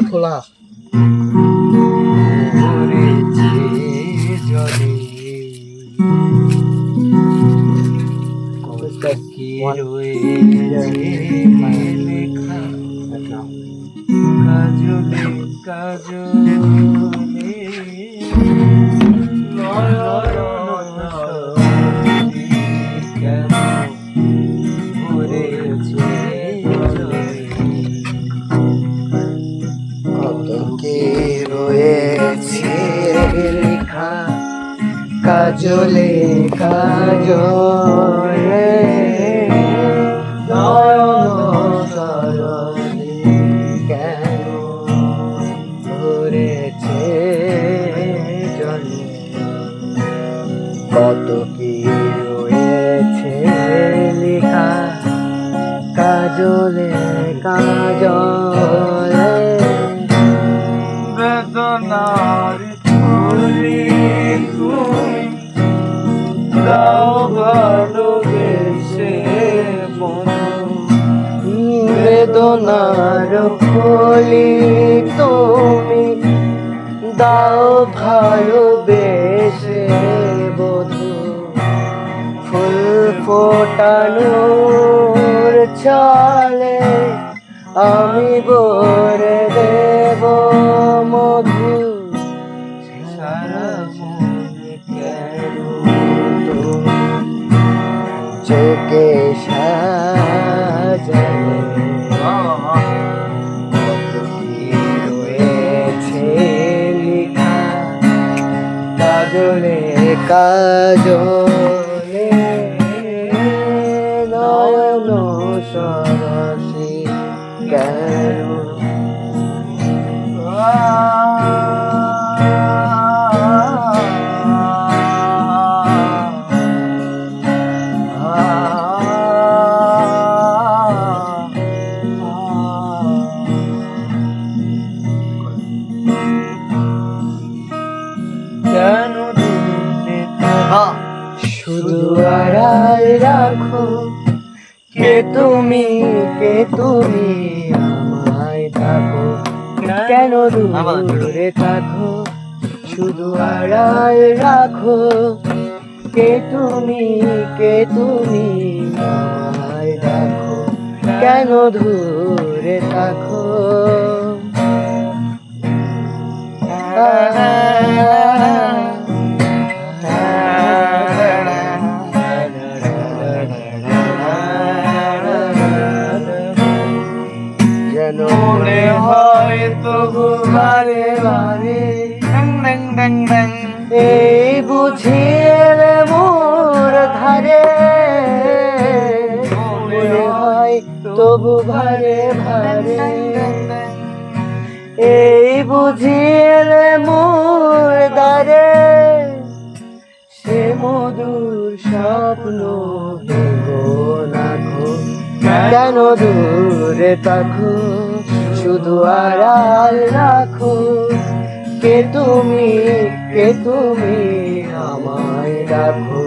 খোলা কাজলে কাজলে কত কি রয়েছে লেখা কাজলে কাজলে কেন ধরেছে জলে কত কি রয়েছে লেখা কাজলে কাজলে বেদনার ছড়ি তুমি দাও ভালোবেসে বেদনার ফলি তুমি দাও ভালোবেসে বধূ ফুল ফোটানোর চলে আমি বরে দেব মধু সারা মনে কেন তুমি চোখে সাজালে কত কি রয়েছে লেখা কাজলে কাজলে নয়ন সরসী কেন কেন দূরে শুধু আড়াল রাখো কে তুমি আমায় থাকো কেন দূরে থাকো শুধু আড়াল রাখো কে তুমি আমায় রাখো কেন দূরে থাকো যেন মনে হয় তবু বারে বারে এই বুঝিয়ে মোর ধারে মনে হয় তবু ভারে ভারে এই বুঝিয়ে মোর ধারে সে মধুর স্বপ্ন ভেঙো নাখো কেন দূরে থাকো শুধু আড়াল রাখো কে তুমি আমায় রাখো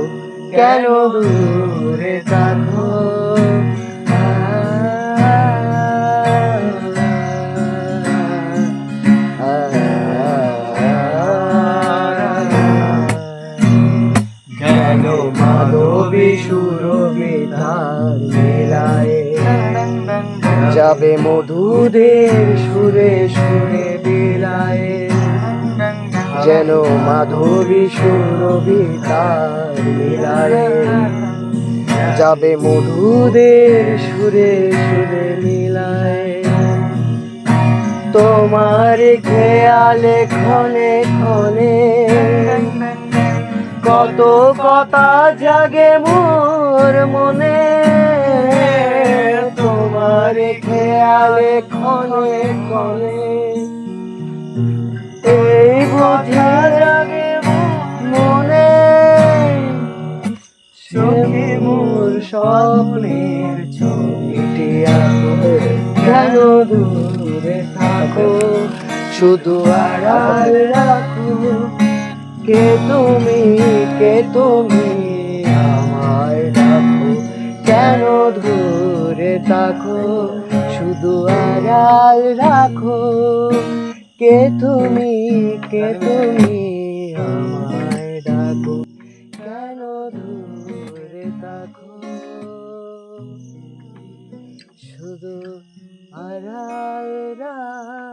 কেন দূরে থাকো কেন মাধবী সুরবিধার মেলায় যাবে মধুদের সুরে সুরে বিলায় যেন মাধবী সুরবিধার মেলায় যাবে মধুদের সুরে সুরে মিলায় তোমার খেয়ালে ক্ষণে ক্ষণে কত কথা জাগে মোর মনে তোমার খেয়ালে ক্ষণে ক্ষণে এই বোঝা জাগে মনে সখী মোর স্বপ্নের ছবিটি আঁকো কেন দূরে থাকো শুধু আড়াল রাখো কে তুমি আমায় রাখো কেন দূরে থাকো, শুধু আড়াল রাখো। কে তুমি আমায় ডাকো, কেন দূরে থাকো, শুধু আড়াল রাখো।